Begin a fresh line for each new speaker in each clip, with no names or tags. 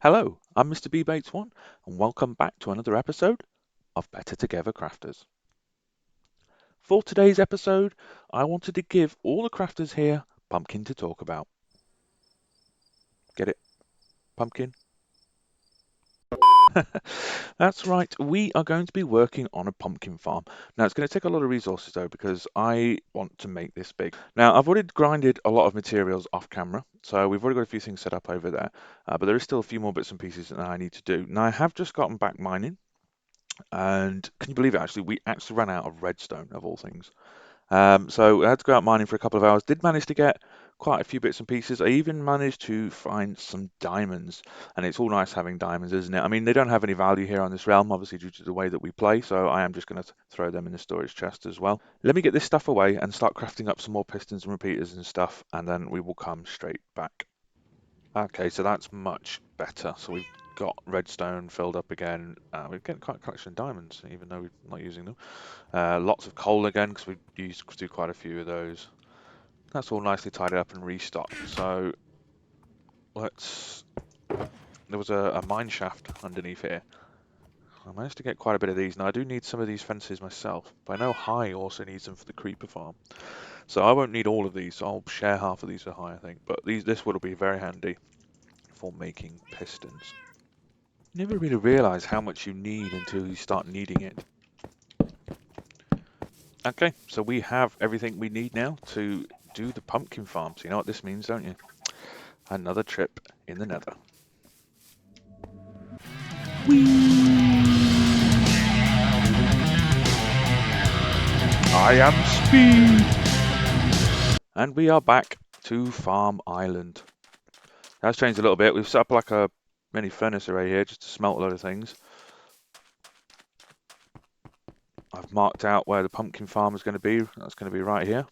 Hello, I'm Mr. B Bates One, and welcome back to another episode of Better Together Crafters. For today's episode, I wanted to give all the crafters here pumpkin to talk about. Get it? Pumpkin? That's right, we are going to be working on a pumpkin farm. Now, it's going to take a lot of resources though, because I want to make this big. Now, I've already grinded a lot of materials off camera, so we've already got a few things set up over there, but there is still a few more bits and pieces that I need to do. Now, I have just gotten back mining. And can you believe it? Actually, we actually ran out of redstone of all things. So I had to go out mining for a couple of hours. Did manage to get quite a few bits and pieces. I even managed to find some diamonds, and it's all nice having diamonds, isn't it? I mean, they don't have any value here on this realm, obviously due to the way that we play. So I am just going to throw them in the storage chest as well. Let me get this stuff away and start crafting up some more pistons and repeaters and stuff, and then we will come straight back. Okay, so that's much better. So we've got redstone filled up again. We're getting quite a collection of diamonds, even though we're not using them. Lots of coal again, because we used to do quite a few of those. That's all nicely tidied up and restocked. So let's. There was a mine shaft underneath here. I managed to get quite a bit of these. Now I do need some of these fences myself, but I know High also needs them for the creeper farm. So I won't need all of these. So I'll share half of these for High, I think. But this will be very handy for making pistons. You never really realise how much you need until you start needing it. Okay, so we have everything we need now to do the pumpkin farm. So you know what this means, don't you? Another trip in the nether. Whee! I am speed! And we are back to Farm Island. That's changed a little bit. We've set up like a mini furnace array here just to smelt a load of things. I've marked out where the pumpkin farm is going to be. That's going to be right here.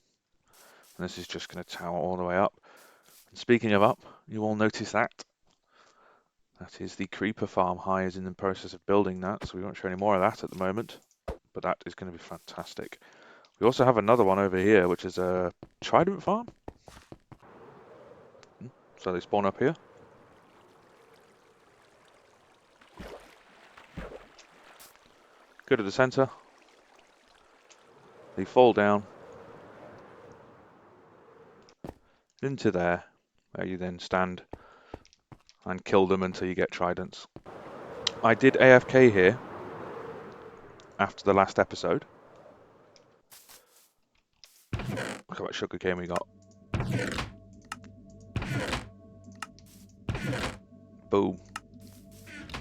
And this is just going to tower all the way up. And speaking of up, you all notice that. That is the creeper farm. High is in the process of building that, so we won't show any more of that at the moment. But that is going to be fantastic. We also have another one over here, which is a trident farm. So they spawn up here. Go to the center. They fall down into there, where you then stand and kill them until you get tridents. I did AFK here after the last episode. Look how much sugarcane we got. Boom.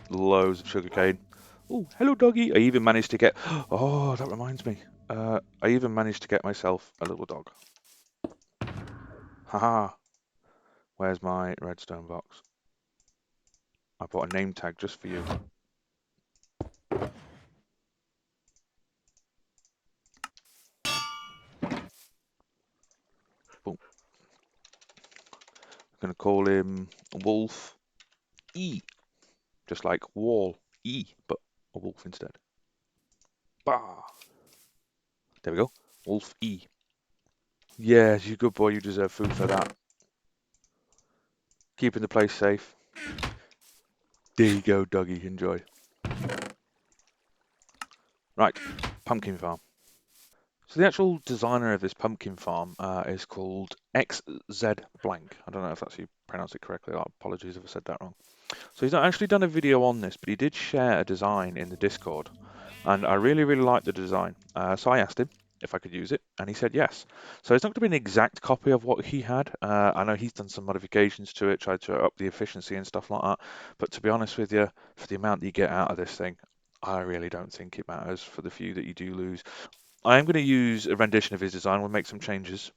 Loads of sugarcane. Oh, hello doggy. I even managed to get... Oh, that reminds me. I even managed to get myself a little dog. Haha. Where's my redstone box? I bought a name tag just for you. Boom. I'm going to call him Wolf E. Just like Wall E, but a wolf instead. Bah. There we go. Wolf E. Yes, you good boy. You deserve food for that. Keeping the place safe. There you go, doggy. Enjoy. Right, pumpkin farm. So the actual designer of this pumpkin farm is called xzBlanc. I don't know if that's how you pronounce it correctly. Apologies if I said that wrong. So he's not actually done a video on this, but he did share a design in the Discord, and I really, really liked the design. So I asked him if I could use it, and he said yes. So it's not going to be an exact copy of what he had. I know he's done some modifications to it, tried to up the efficiency and stuff like that. But to be honest with you, for the amount that you get out of this thing, I really don't think it matters for the few that you do lose. I am going to use a rendition of his design. We'll make some changes.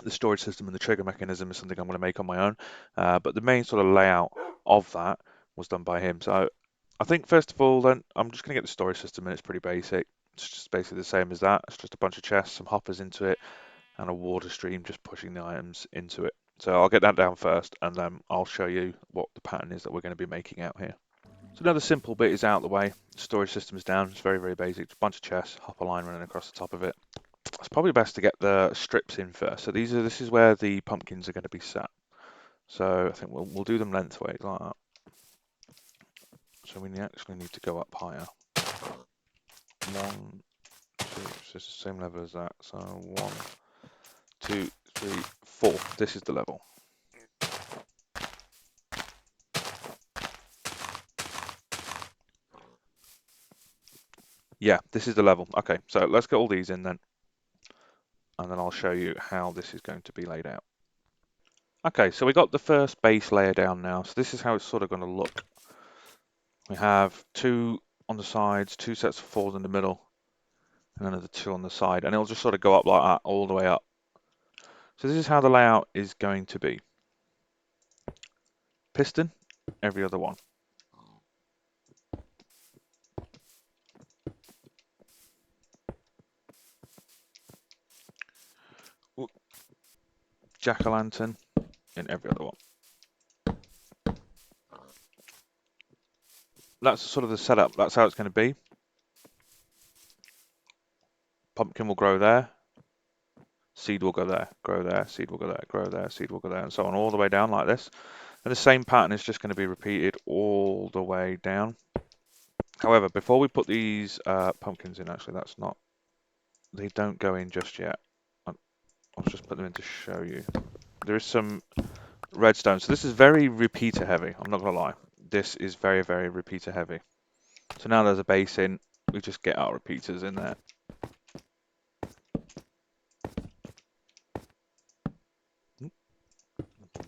The storage system and the trigger mechanism is something I'm going to make on my own. But the main sort of layout of that was done by him. So I think first of all, then I'm just going to get the storage system, and it's pretty basic. It's just basically the same as that. It's just a bunch of chests, some hoppers into it, and a water stream just pushing the items into it. So I'll get that down first, and then I'll show you what the pattern is that we're going to be making out here. So another simple bit is out of the way. Storage system is down. It's very, very basic. Just a bunch of chests, hopper line running across the top of it. It's probably best to get the strips in first. So this is where the pumpkins are going to be sat. So I think we'll do them lengthways like that. So we actually need to go up higher. 1, 2, so it's the same level as that. So 1, 2, 3, 4. This is the level. Yeah, this is the level. Okay, so let's get all these in then, and then I'll show you how this is going to be laid out. Okay, so we got the first base layer down now. So this is how it's sort of going to look. We have 2 on the sides, 2 sets of 4s in the middle, and another 2 on the side, and it'll just sort of go up like that all the way up. So this is how the layout is going to be. Piston, every other one. Jack-o'-lantern in every other one. That's sort of the setup. That's how it's going to be. Pumpkin will grow there. Seed will go there, grow there, seed will go there, grow there, seed will go there, and so on all the way down like this. And the same pattern is just going to be repeated all the way down. However, before we put these pumpkins in, actually, that's not, they don't go in just yet. I'll just put them in to show you. There is some redstone. So this is very repeater heavy. I'm not going to lie. This is very, very repeater heavy. So now there's a base in, we just get our repeaters in there.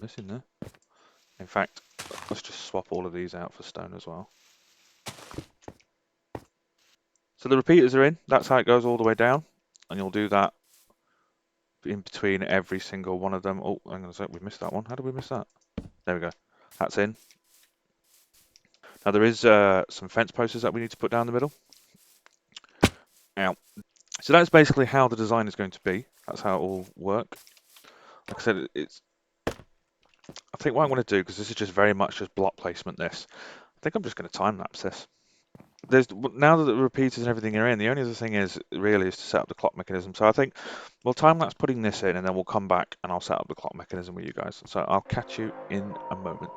This in there. In fact, let's just swap all of these out for stone as well. So the repeaters are in. That's how it goes all the way down. And you'll do that in between every single one of them. Oh, hang on a sec, we missed that one. How did we miss that? There we go. That's in. Now there is some fence posters that we need to put down the middle. Now, so that's basically how the design is going to be. That's how it will work. Like I said, I think what I'm going to do, because this is just very much just block placement, I think I'm just going to time lapse this. Now that the repeaters and everything are in, the only other thing is really is to set up the clock mechanism. So I think we'll time lapse putting this in, and then we'll come back and I'll set up the clock mechanism with you guys. So I'll catch you in a moment.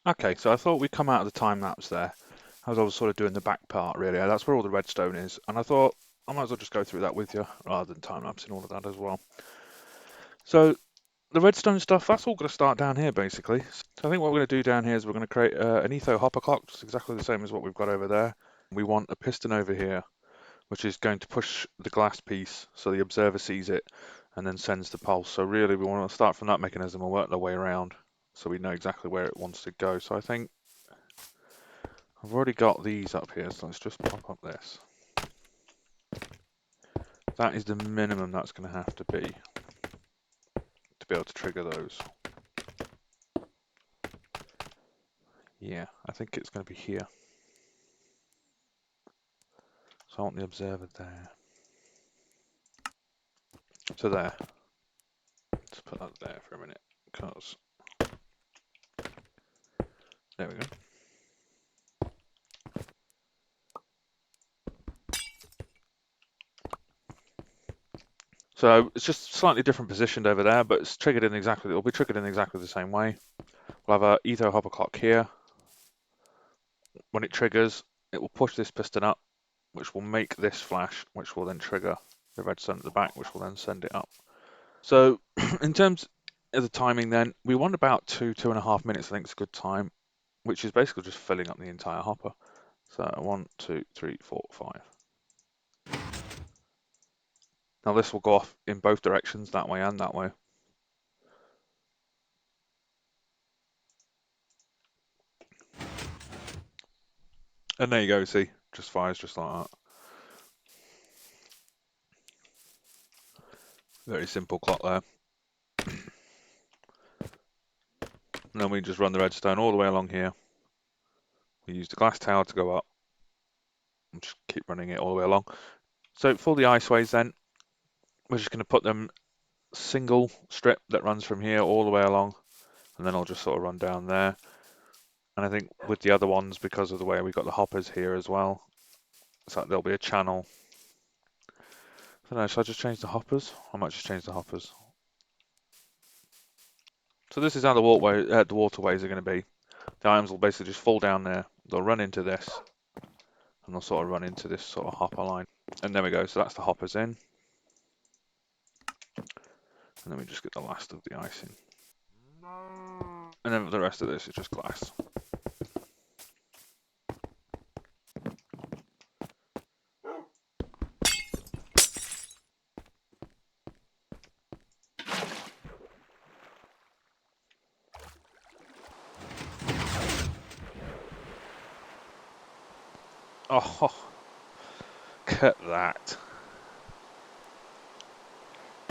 Okay, so I thought we'd come out of the time lapse there, as I was sort of doing the back part really. That's where all the redstone is, and I thought I might as well just go through that with you rather than time lapsing all of that as well. So the redstone stuff, that's all going to start down here basically. So I think what we're going to do down here is we're going to create an etho hopper clock, just exactly the same as what we've got over there. We want a piston over here, which is going to push the glass piece so the observer sees it and then sends the pulse. So really we want to start from that mechanism and work our way around so we know exactly where it wants to go. So I think I've already got these up here, so let's just pop up this. That is the minimum that's going to have to be able to trigger those. Yeah, I think it's going to be here. So I want the observer there. So there. Let's put that there for a minute, because there we go. So it's just slightly different positioned over there, but it's triggered in exactly, it'll be triggered in exactly the same way. We'll have a etho hopper clock here. When it triggers, it will push this piston up, which will make this flash, which will then trigger the redstone at the back, which will then send it up. So in terms of the timing then, we want about 2.5 minutes, I think is a good time, which is basically just filling up the entire hopper. So 1, 2, 3, 4, 5. Now this will go off in both directions, that way and that way. And there you go, see, just fires just like that. Very simple clock there. And then we just run the redstone all the way along here. We use the glass tower to go up. And just keep running it all the way along. So for the iceways then, we're just going to put them single strip that runs from here all the way along. And then I'll just sort of run down there. And I think with the other ones, because of the way we've got the hoppers here as well, so there'll be a channel. I don't know, should I just change the hoppers? I might just change the hoppers. So this is how the waterways are going to be. The items will basically just fall down there. They'll run into this, and they'll sort of run into this sort of hopper line. And there we go. So that's the hoppers in. And then we just get the last of the ice in. And then the rest of this is just glass. Oh, cut that.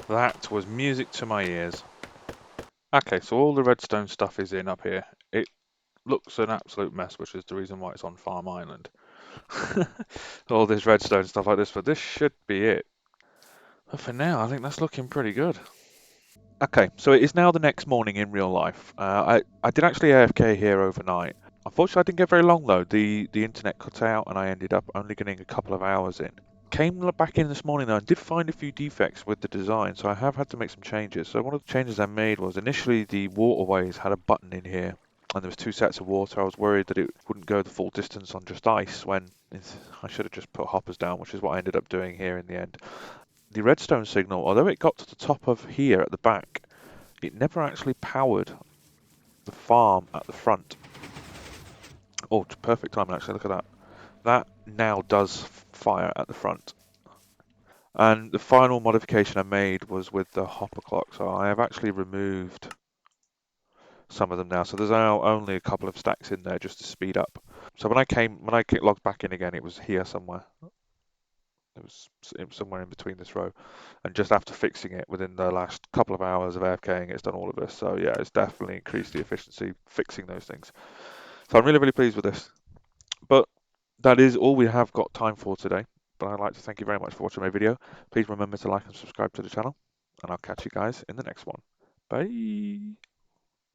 That was music to my ears. Okay, so all the redstone stuff is in up here. It looks an absolute mess, which is the reason why it's on Farm Island. All this redstone stuff like this, but this should be it. But for now, I think that's looking pretty good. Okay, so it is now the next morning in real life. I did actually AFK here overnight. Unfortunately, I didn't get very long though. The internet cut out and I ended up only getting a couple of hours in. Came back in this morning though and did find a few defects with the design, so I have had to make some changes. So one of the changes I made was initially the waterways had a button in here and there was two sets of water. I was worried that it wouldn't go the full distance on just ice when I should have just put hoppers down, which is what I ended up doing here in the end. The redstone signal, although it got to the top of here at the back, it never actually powered the farm at the front. Oh, perfect timing actually, look at that. That now does fire at the front. And the final modification I made was with the hopper clock, so I have actually removed some of them now. So there's now only a couple of stacks in there just to speed up. So when I logged back in again, it was here somewhere. It was somewhere in between this row. And just after fixing it within the last couple of hours of AFKing, it's done all of this. So yeah, it's definitely increased the efficiency fixing those things. So I'm really, really pleased with this. But that is all we have got time for today. But I'd like to thank you very much for watching my video. Please remember to like and subscribe to the channel. And I'll catch you guys in the next one. Bye.